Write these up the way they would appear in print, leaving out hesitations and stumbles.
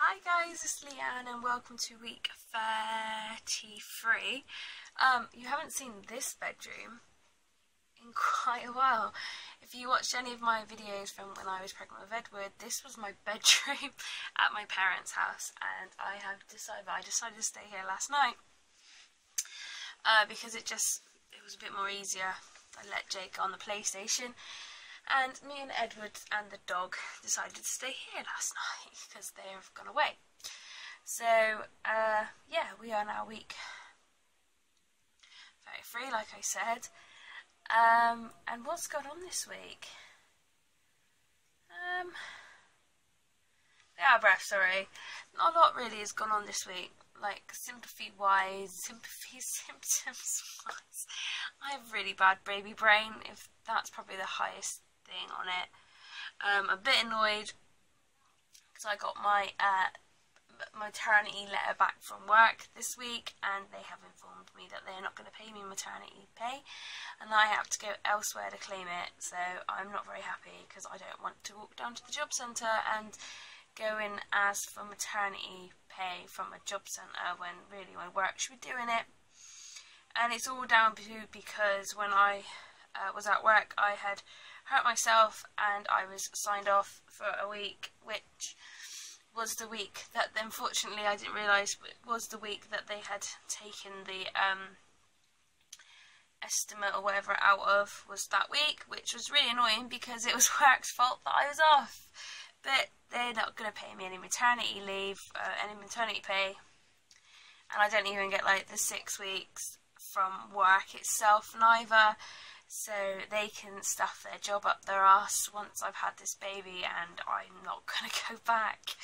Hi guys, it's Leanne and welcome to week 33. You haven't seen this bedroom in quite a while. If you watched any of my videos from when I was pregnant with Edward, this was my bedroom at my parents' house, and I decided to stay here last night because it was a bit more easier. I let Jake go on the PlayStation, and me and Edward and the dog decided to stay here last night because they have gone away. So, yeah, we are now week 33, like I said. And what's going on this week? Sorry. Not a lot really has gone on this week. Like, sympathy-wise, symptoms-wise. I have really bad baby brain, if that's probably the highest thing on it. I'm a bit annoyed because I got my maternity letter back from work this week, and they have informed me that they're not going to pay me maternity pay, and I have to go elsewhere to claim it. So I'm not very happy because I don't want to walk down to the job centre and go in and ask for maternity pay from a job centre when really my work should be doing it. And it's all down to because when I was at work, I had hurt myself and I was signed off for a week, which was the week that, unfortunately, I didn't realise was the week that they had taken the estimate or whatever out of, was that week, which was really annoying because it was work's fault that I was off. But they're not going to pay me any maternity leave, any maternity pay, and I don't even get like the 6 weeks from work itself neither. So they can stuff their job up their arse once I've had this baby, and I'm not going to go back.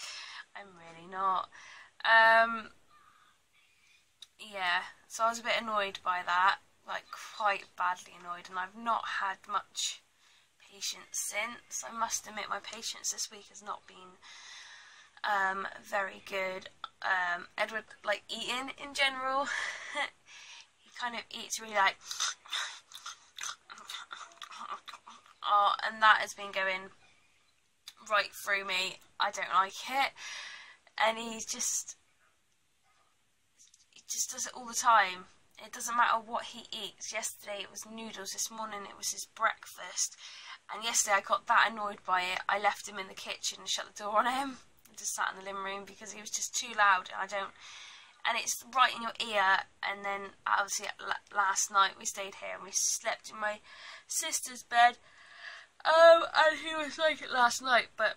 I'm really not. Yeah, so I was a bit annoyed by that, like quite badly annoyed, and I've not had much patience since. I must admit my patience this week has not been very good. Edward, like eating in general, he kind of eats really like... Oh, and that has been going right through me. I don't like it, and he just does it all the time. It doesn't matter what he eats. Yesterday it was noodles, this morning it was his breakfast, and yesterday I got that annoyed by it. I left him in the kitchen and shut the door on him and just sat in the living room because he was just too loud, and it's right in your ear. And then obviously last night we stayed here and we slept in my sister's bed. And he was like it last night, but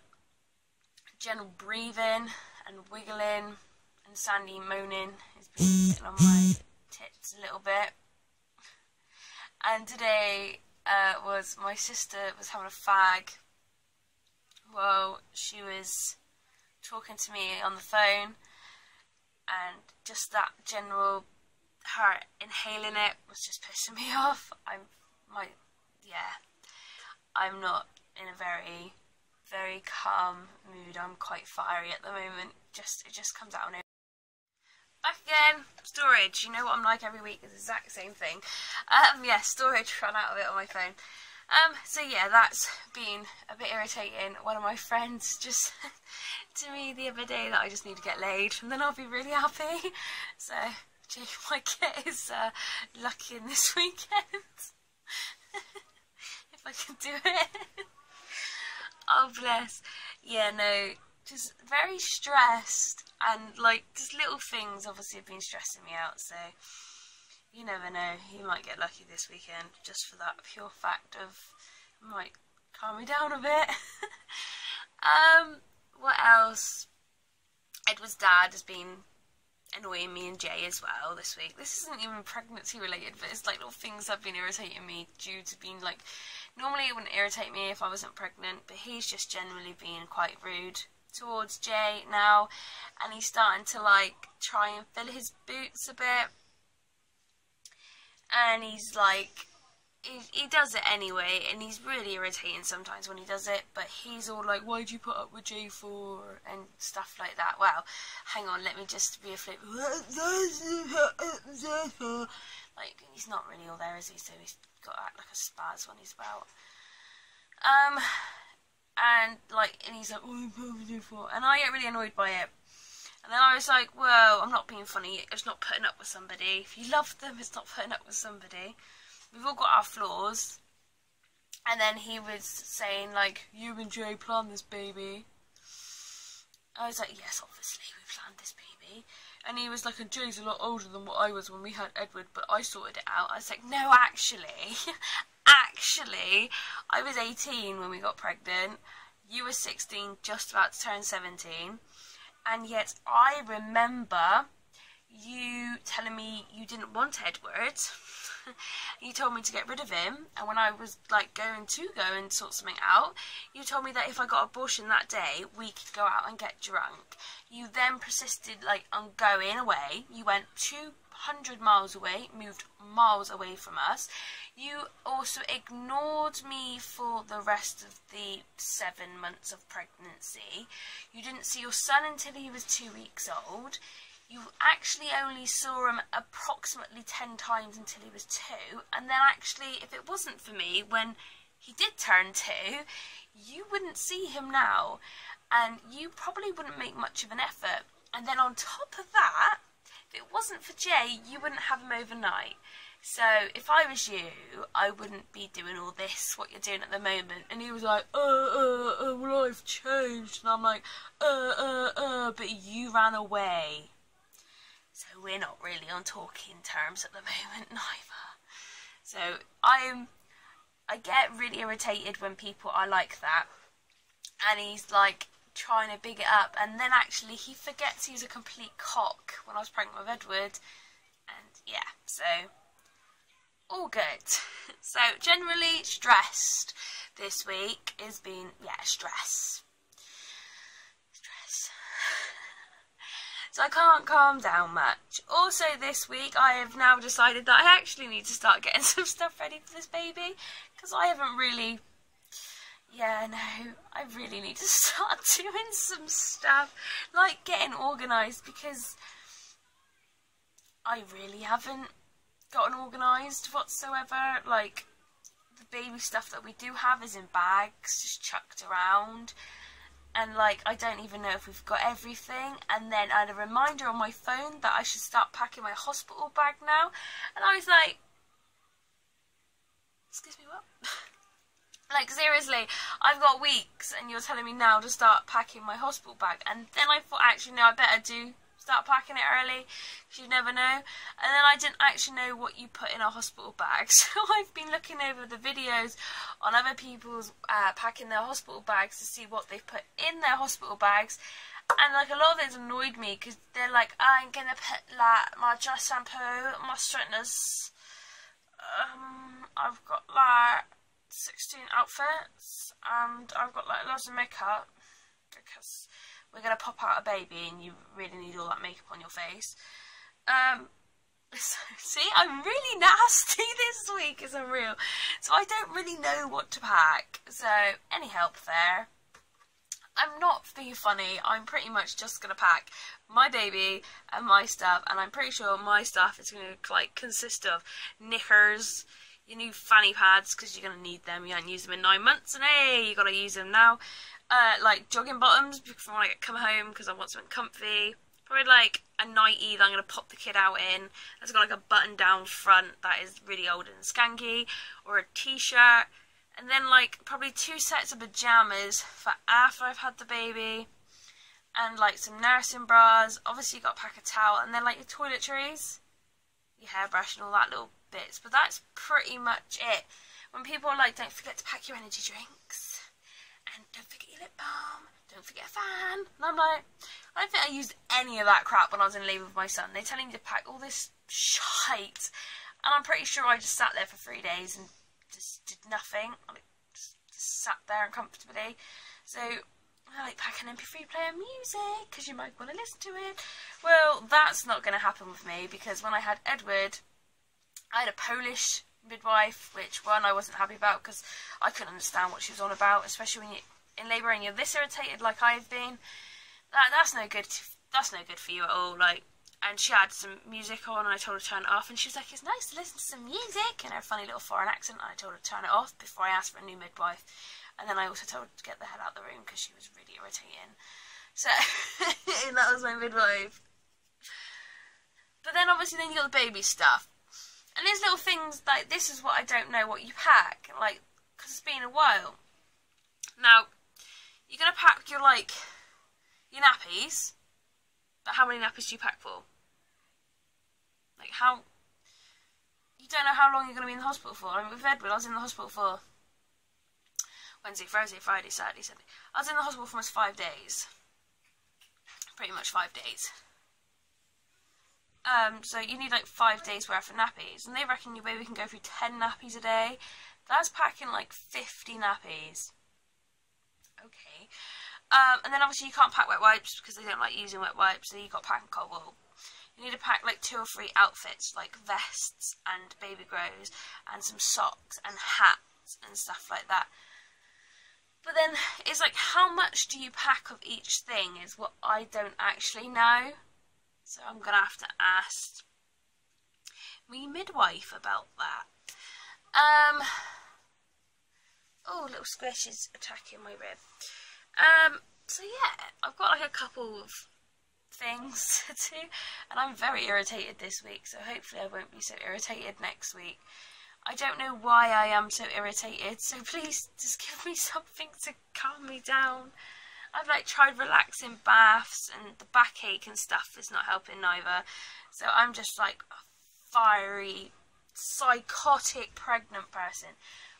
general breathing and wiggling and Sandy moaning has been getting on my tits a little bit. And today was my sister was having a fag. Well, she was talking to me on the phone, and just that general her inhaling it was just pissing me off. I'm not in a very, very calm mood. I'm quite fiery at the moment. It just comes out on it. Back again, storage. You know what I'm like every week, it's the exact same thing. Yeah, storage ran out of it on my phone. So yeah, that's been a bit irritating. One of my friends just said to me the other day that I just need to get laid and then I'll be really happy. So Jake might get his lucky in this weekend. If I can do it. Oh bless. Yeah, no, just very stressed, and like just little things obviously have been stressing me out, so you never know, he might get lucky this weekend just for that pure fact of might calm me down a bit. What else? Edward's dad has been annoying me and Jay as well this week. This isn't even pregnancy related, but it's like little things that have been irritating me due to being like, normally it wouldn't irritate me if I wasn't pregnant, but he's just generally being quite rude towards Jay now, and he's starting to like try and fill his boots a bit, and he's like, he does it anyway, and he's really irritating sometimes when he does it, but he's all like, why'd you put up with Jay for, and stuff like that. Well, hang on, let me just reflect. Like, he's not really all there, is he? So he's got to act like a spaz when he's about. And he's like, oh, and I get really annoyed by it. And then I was like, well, I'm not being funny, it's not putting up with somebody. If you love them, it's not putting up with somebody. We've all got our flaws. And then he was saying, like, you and Jay planned this baby. I was like, yes, obviously, we planned this baby. And he was like, and Jay's a lot older than what I was when we had Edward, but I sorted it out. I was like, no, actually, I was 18 when we got pregnant. You were 16, just about to turn 17. And yet I remember you telling me you didn't want Edward. You told me to get rid of him, and when I was like going to go and sort something out, you told me that if I got abortion that day, we could go out and get drunk. You then persisted like on going away. You went 200 miles away, moved miles away from us. You also ignored me for the rest of the 7 months of pregnancy. You didn't see your son until he was 2 weeks old. You actually only saw him approximately 10 times until he was 2. And then actually, if it wasn't for me, when he did turn 2, you wouldn't see him now. And you probably wouldn't make much of an effort. And then on top of that, if it wasn't for Jay, you wouldn't have him overnight. So if I was you, I wouldn't be doing all this, what you're doing at the moment. And he was like, well, I've changed. And I'm like, but you ran away. So we're not really on talking terms at the moment, neither. So I get really irritated when people are like that. And he's like trying to big it up. And then actually he forgets he was a complete cock when I was pregnant with Edward. And yeah, so all good. So generally stressed this week has been, stress. So I can't calm down much. Also this week I have now decided that I actually need to start getting some stuff ready for this baby. Because I haven't really... I really need to start doing some stuff. Like getting organised, because I really haven't gotten organised whatsoever. Like the baby stuff that we do have is in bags, just chucked around. And, like, I don't even know if we've got everything. And then I had a reminder on my phone that I should start packing my hospital bag now. And I was like, excuse me, what? Like, seriously, I've got weeks and you're telling me now to start packing my hospital bag. And then I thought, actually, no, I better do start packing it early, because you never know. And then I didn't actually know what you put in a hospital bag. So I've been looking over the videos on other people's packing their hospital bags to see what they've put in their hospital bags. And like a lot of it's annoyed me, because they're like, I'm going to put like my dry shampoo, my straighteners. I've got like 16 outfits, and I've got like loads of makeup, because we're going to pop out a baby and you really need all that makeup on your face. See, I'm really nasty this week, it's unreal. So I don't really know what to pack. So, any help there? I'm not being funny, I'm pretty much just going to pack my baby and my stuff. And I'm pretty sure my stuff is going to like consist of knickers, your new fanny pads, because you're going to need them. You haven't used them in 9 months, and hey, you got to use them now. Like jogging bottoms before I come home, because I want something comfy. Probably like a nightie that I'm going to pop the kid out in. That's got like a button down front that is really old and skanky. Or a t-shirt. And then like probably 2 sets of pyjamas for after I've had the baby. And like some nursing bras. Obviously you've got to pack a towel. And then like your toiletries, your hairbrush and all that little bits. But that's pretty much it. When people are like, don't forget to pack your energy drinks. And don't forget your lip balm, don't forget a fan. And I'm like, I don't think I used any of that crap when I was in labour with my son. They're telling me to pack all this shite. And I'm pretty sure I just sat there for 3 days and just did nothing. I just sat there uncomfortably. So I like pack an MP3 player music, because you might want to listen to it. Well, that's not going to happen with me, because when I had Edward, I had a Polish midwife, which one I wasn't happy about, because I couldn't understand what she was on about, especially when you're in labour and you're this irritated like I've been. That's no good. That's no good for you at all. Like, and she had some music on, and I told her to turn it off, and she was like, "It's nice to listen to some music," in her funny little foreign accent. And I told her to turn it off before I asked for a new midwife, and then I also told her to get the hell out of the room because she was really irritating. So it forgetting that was my midwife. But then obviously then you got the baby stuff. And there's little things like, this is what I don't know what you pack, like, because it's been a while. Now, you're going to pack your, like, your nappies, but how many nappies do you pack for? Like, how, you don't know how long you're going to be in the hospital for. I mean, with Edward, I was in the hospital for Wednesday, Thursday, Friday, Saturday, Sunday. I was in the hospital for almost 5 days. Pretty much 5 days. So you need like 5 days worth of nappies, and they reckon your baby can go through 10 nappies a day. That's packing like 50 nappies. Okay. And then obviously you can't pack wet wipes because they don't like using wet wipes, so you've got to pack cold wool. You need to pack like 2 or 3 outfits, like vests and baby grows, and some socks and hats and stuff like that. But then it's like, how much do you pack of each thing is what I don't actually know. So I'm going to have to ask my midwife about that. Oh, little squish is attacking my rib. So yeah, I've got like a couple of things to do, and I'm very irritated this week, so hopefully I won't be so irritated next week. I don't know why I am so irritated, so please just give me something to calm me down. I've like tried relaxing baths, and the backache and stuff is not helping neither. So I'm just like a fiery, psychotic pregnant person,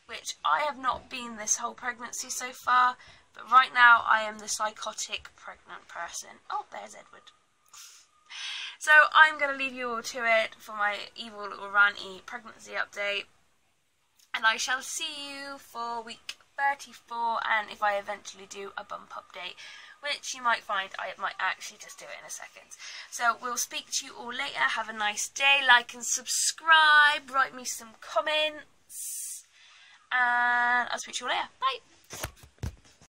which I have not been this whole pregnancy so far, but right now I am the psychotic pregnant person. Oh, there's Edward. So I'm going to leave you all to it for my evil little ranty pregnancy update, and I shall see you for week 34, and if I eventually do a bump update, which you might find I might actually just do it in a second. So we'll speak to you all later. Have a nice day, like and subscribe, write me some comments, and I'll speak to you all later. Bye.